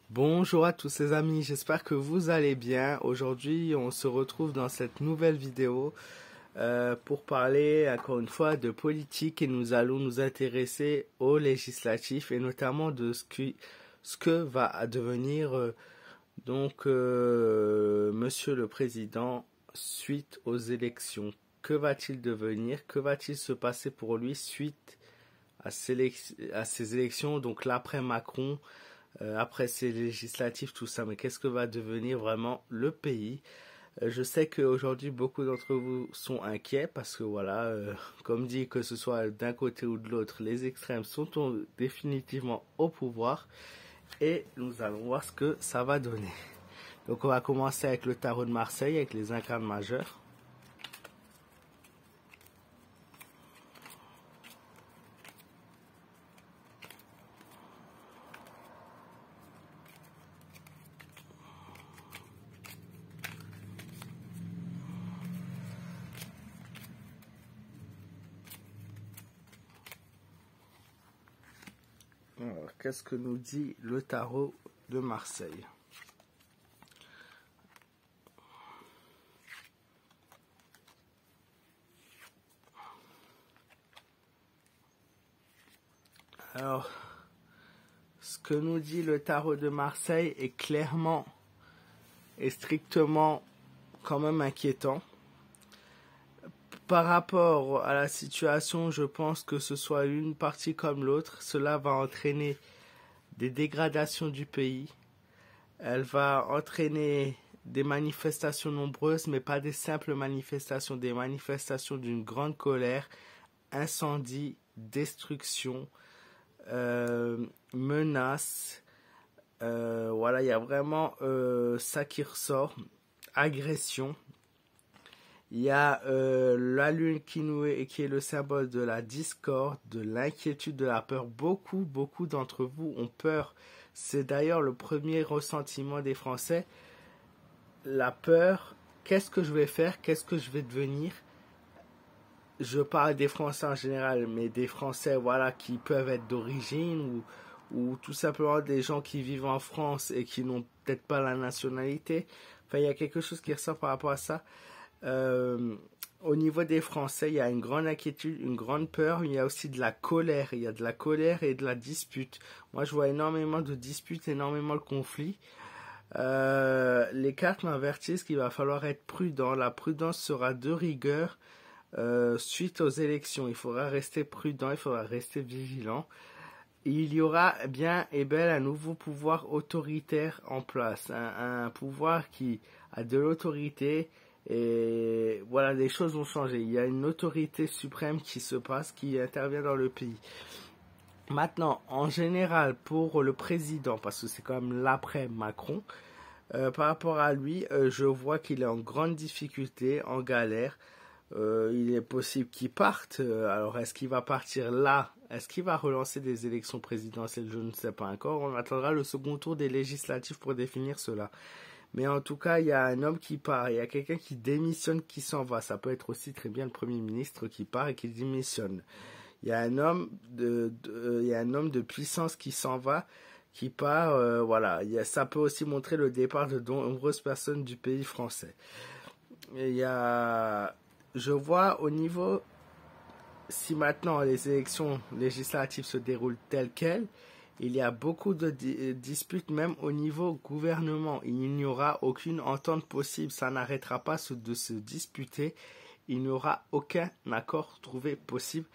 Bonjour à tous les amis, j'espère que vous allez bien. Aujourd'hui, on se retrouve dans cette nouvelle vidéo pour parler encore une fois de politique et nous allons nous intéresser aux législatifs et notamment de ce que va devenir Monsieur le Président suite aux élections. Que va-t-il devenir? Que va-t-il se passer pour lui suite à ces élections, donc l'après Macron? Après ces législatives, tout ça, mais qu'est-ce que va devenir vraiment le pays? Je sais qu'aujourd'hui, beaucoup d'entre vous sont inquiets parce que voilà, comme dit, que ce soit d'un côté ou de l'autre, les extrêmes sont définitivement au pouvoir et nous allons voir ce que ça va donner. Donc on va commencer avec le tarot de Marseille, avec les incarnes majeures. Alors, qu'est-ce que nous dit le tarot de Marseille? Alors, ce que nous dit le tarot de Marseille est clairement et strictement quand même inquiétant. Par rapport à la situation, je pense que ce soit une partie comme l'autre, cela va entraîner des dégradations du pays. Elle va entraîner des manifestations nombreuses, mais pas des simples manifestations, des manifestations d'une grande colère, incendie, destruction, menaces. Voilà, il y a vraiment ça qui ressort. Agression. Il y a la lune qui est le symbole de la discorde, de l'inquiétude, de la peur. Beaucoup d'entre vous ont peur. C'est d'ailleurs le premier ressentiment des Français. La peur, qu'est-ce que je vais faire? Qu'est-ce que je vais devenir? Je parle des Français en général, mais des Français voilà, qui peuvent être d'origine ou tout simplement des gens qui vivent en France et qui n'ont peut-être pas la nationalité. Enfin, il y a quelque chose qui ressort par rapport à ça. Au niveau des Français, il y a une grande inquiétude, une grande peur. Il y a aussi de la colère. Il y a de la colère et de la dispute. Moi, je vois énormément de disputes, énormément de conflits. Les cartes m'avertissent qu'il va falloir être prudent. La prudence sera de rigueur suite aux élections. Il faudra rester prudent, il faudra rester vigilant. Il y aura bien et bel un nouveau pouvoir autoritaire en place. Un pouvoir qui a de l'autorité. Et voilà, les choses vont changer. Il y a une autorité suprême qui se passe, qui intervient dans le pays. Maintenant, en général, pour le président, parce que c'est quand même l'après Macron, par rapport à lui, je vois qu'il est en grande difficulté, en galère. Il est possible qu'il parte. Alors, est-ce qu'il va partir là? Est-ce qu'il va relancer des élections présidentielles? Je ne sais pas encore. On attendra le second tour des législatives pour définir cela. Mais en tout cas, il y a un homme qui part, il y a quelqu'un qui démissionne, qui s'en va. Ça peut être aussi très bien le Premier ministre qui part et qui démissionne. Il y a un homme il y a un homme de puissance qui s'en va, qui part. Voilà, ça peut aussi montrer le départ de nombreuses personnes du pays français. Je vois au niveau, si maintenant les élections législatives se déroulent telles quelles, il y a beaucoup de disputes même au niveau gouvernement. Il n'y aura aucune entente possible. Ça n'arrêtera pas de se disputer. Il n'y aura aucun accord trouvé possible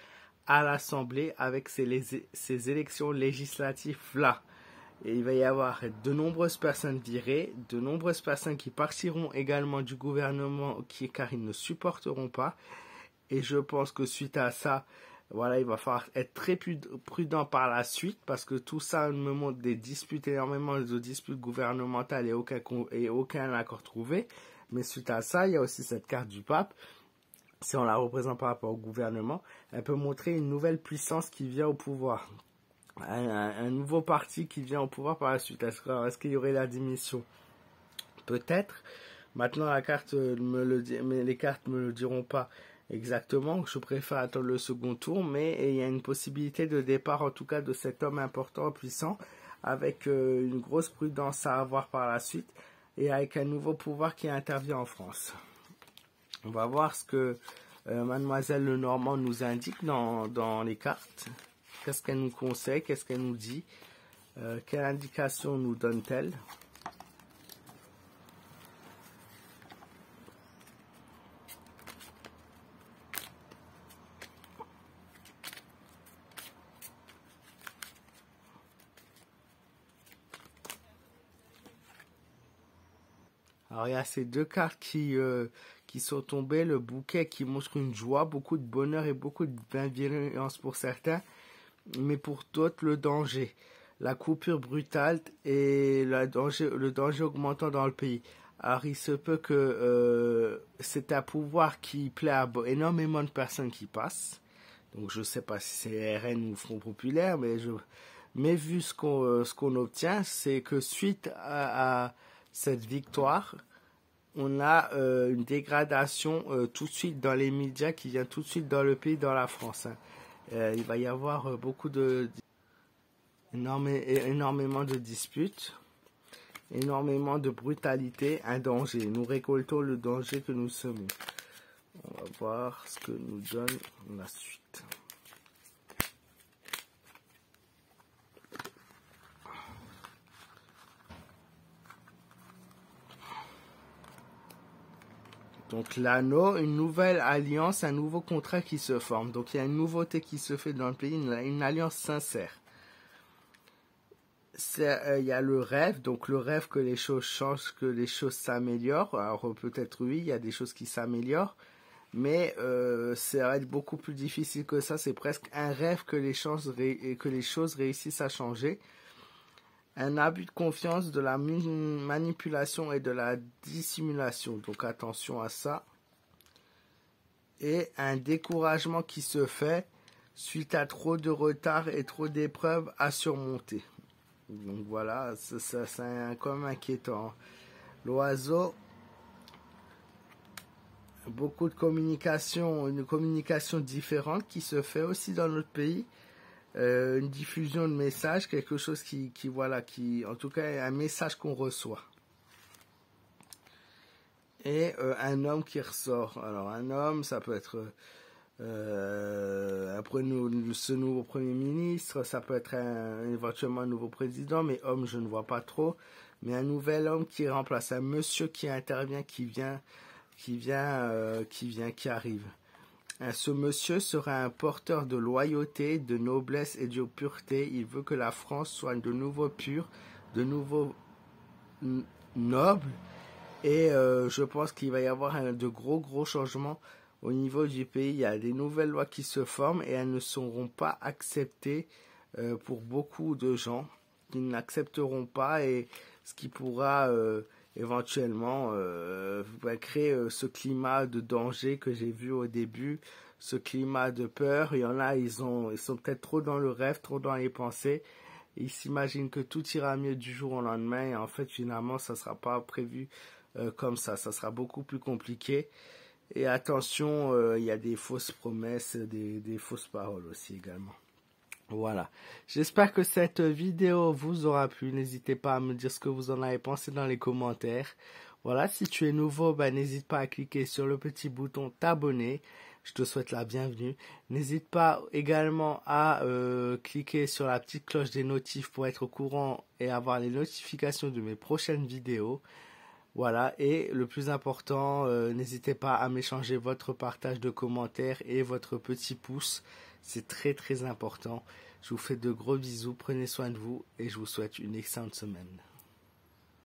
à l'Assemblée avec ces élections législatives-là. Et il va y avoir de nombreuses personnes virées, de nombreuses personnes qui partiront également du gouvernement car ils ne supporteront pas. Et je pense que suite à ça, voilà, il va falloir être très prudent par la suite parce que tout ça me montre des disputes, énormément de disputes gouvernementales et aucun accord trouvé. Mais suite à ça, il y a aussi cette carte du pape. Si on la représente par rapport au gouvernement, elle peut montrer une nouvelle puissance qui vient au pouvoir. Un nouveau parti qui vient au pouvoir par la suite. Est-ce qu'il y aurait la démission? Peut-être. Maintenant, la carte me le dit, mais les cartes me le diront pas exactement. Je préfère attendre le second tour, mais il y a une possibilité de départ, en tout cas, de cet homme important, puissant, avec une grosse prudence à avoir par la suite, et avec un nouveau pouvoir qui intervient en France. On va voir ce que Mademoiselle Lenormand nous indique dans les cartes. Qu'est-ce qu'elle nous conseille, qu'est-ce qu'elle nous dit, quelle indication nous donne-t-elle? Alors il y a ces deux cartes qui sont tombées, le bouquet qui montre une joie, beaucoup de bonheur et beaucoup de bienveillance pour certains, mais pour d'autres le danger, la coupure brutale et le danger augmentant dans le pays. Alors il se peut que c'est un pouvoir qui plaît à énormément de personnes qui passent, donc je ne sais pas si c'est RN ou Front Populaire, mais vu ce qu'on obtient, c'est que suite à cette victoire, on a une dégradation tout de suite dans les médias qui vient tout de suite dans le pays, dans la France. Il va y avoir énormément de disputes, énormément de brutalité, un danger. Nous récoltons le danger que nous semons. On va voir ce que nous donne la suite. Donc l'anneau, une nouvelle alliance, un nouveau contrat qui se forme. Donc il y a une nouveauté qui se fait dans le pays, une alliance sincère. Il y a le rêve, donc le rêve que les choses changent, que les choses s'améliorent. Alors peut-être oui, il y a des choses qui s'améliorent, mais ça va être beaucoup plus difficile que ça. C'est presque un rêve que les choses réussissent à changer. Un abus de confiance, de la manipulation et de la dissimulation. Donc attention à ça. Et un découragement qui se fait suite à trop de retard et trop d'épreuves à surmonter. Donc voilà, c'est quand même inquiétant. L'oiseau, beaucoup de communication, une communication différente qui se fait aussi dans notre pays. Une diffusion de messages, quelque chose en tout cas, un message qu'on reçoit. Et un homme qui ressort. Alors, un homme, ça peut être après ce nouveau Premier ministre, ça peut être éventuellement un nouveau président, mais homme, je ne vois pas trop. Mais un nouvel homme qui remplace, un monsieur qui intervient, qui arrive. Ce monsieur sera un porteur de loyauté, de noblesse et de pureté. Il veut que la France soit de nouveau pure, de nouveau noble. Et je pense qu'il va y avoir de gros changements au niveau du pays. Il y a des nouvelles lois qui se forment et elles ne seront pas acceptées pour beaucoup de gens qui n'accepteront pas, et ce qui pourra éventuellement créer ce climat de danger que j'ai vu au début, ce climat de peur. Il y en a, ils sont peut-être trop dans le rêve, trop dans les pensées. Ils s'imaginent que tout ira mieux du jour au lendemain, et en fait finalement ça ne sera pas prévu comme ça sera beaucoup plus compliqué. Et attention, il y a des fausses promesses, des fausses paroles aussi également. Voilà, j'espère que cette vidéo vous aura plu. N'hésitez pas à me dire ce que vous en avez pensé dans les commentaires. Voilà, si tu es nouveau, n'hésite pas à cliquer sur le petit bouton t'abonner. Je te souhaite la bienvenue. N'hésite pas également à cliquer sur la petite cloche des notifs pour être au courant et avoir les notifications de mes prochaines vidéos. Voilà, et le plus important, n'hésitez pas à m'échanger votre partage de commentaires et votre petit pouce. C'est très important. Je vous fais de gros bisous, prenez soin de vous et je vous souhaite une excellente semaine.